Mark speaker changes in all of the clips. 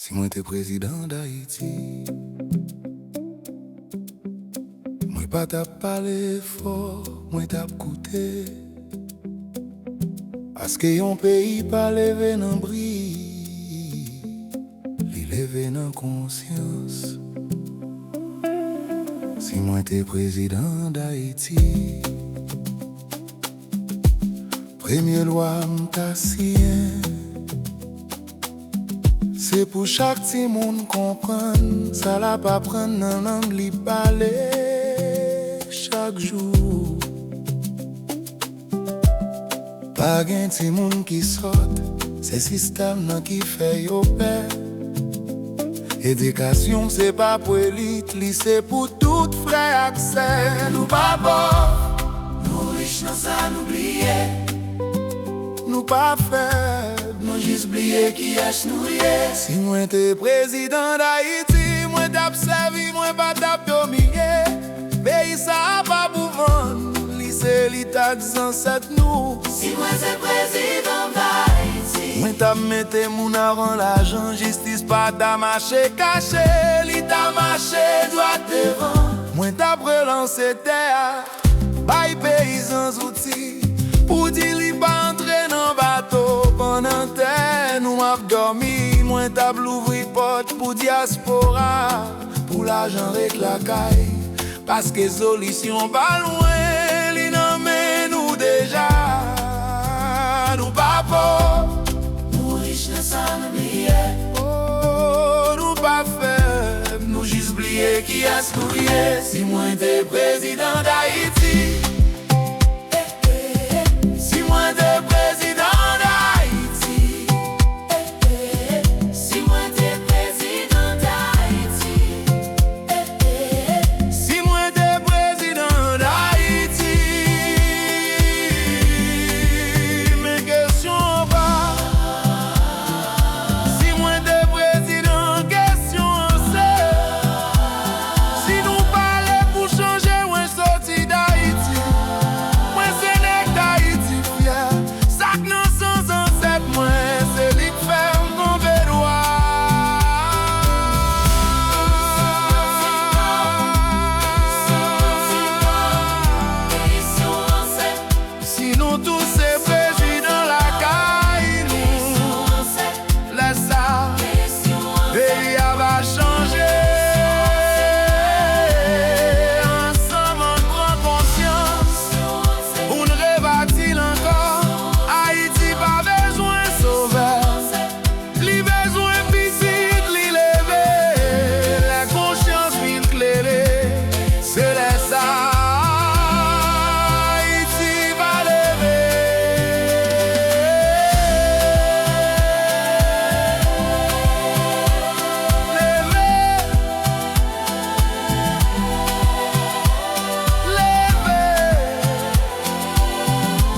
Speaker 1: Si moi t'es président d'Haïti, moi pas t'a parlé fort, moi t'a coûté. Parce que yon pays pas levé nan bris, li levé nan conscience. Si moi t'es président d'Haïti, premier loi m'ta signé. C'est pour chaque petit monde comprendre, ça la pas prendre dans langue li parler chaque jour. Pas gen ti monde qui saute, c'est système nan qui fait yo peur. Éducation c'est pas pour élite, lycée pour tout frère accès. Nous pas bon, nous riches dans ça n'oublier. Nous pas faibles, nous juste oublier qui est nous lié. Si moi t'es président d'Haïti, moi t'ap servi, moi pas t'ap dominer. Pays ça a pas pour vendre, lycée l'état des ancêtres nous.
Speaker 2: Si moi t'es président d'Haïti,
Speaker 1: moi t'ap mette moun avant l'argent, justice pas ta marché caché, l'état marché doit te rendre. Moi t'ap relancé terre, bail paysans outils, pour dire li pas entrer dans bateau. Pendant terre nous ap dormi, moi t'ap l'ouvri porte pour diaspora, pour l'argent avec la caille. Parce que solution pas loin, li nan men nous déjà. Nous pas pauvres,
Speaker 2: nous riches dans ça n'oublier.
Speaker 1: oh, nous pas faibles, nous juste oublier qui est nous lié. Si moi t'es président d'Haïti, si moi t'es président d'Haïti,
Speaker 2: Si moi t'es président d'Haïti,
Speaker 1: si moi t'es président d'Haïti, mes questions pas. Si moi t'es président, question c'est. Si nous parlons pour changer, on sorti d'Haïti. Moi c'est nèg d'Haïti fier. Sac nan sans ancêtre, moi c'est lui qui fait tomber droit. Si nous tous c'est président la caille, nous laisse ça, pays va changer. Ensemble on prend conscience, on rebâtit encore. Haïti pas besoin de sauveur, li besoin piscine, li lever. La conscience mille clairer, c'est laisse ça. Haïti va lever.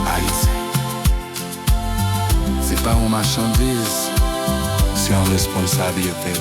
Speaker 1: Haïti, c'est pas une marchandise, c'est une responsabilité.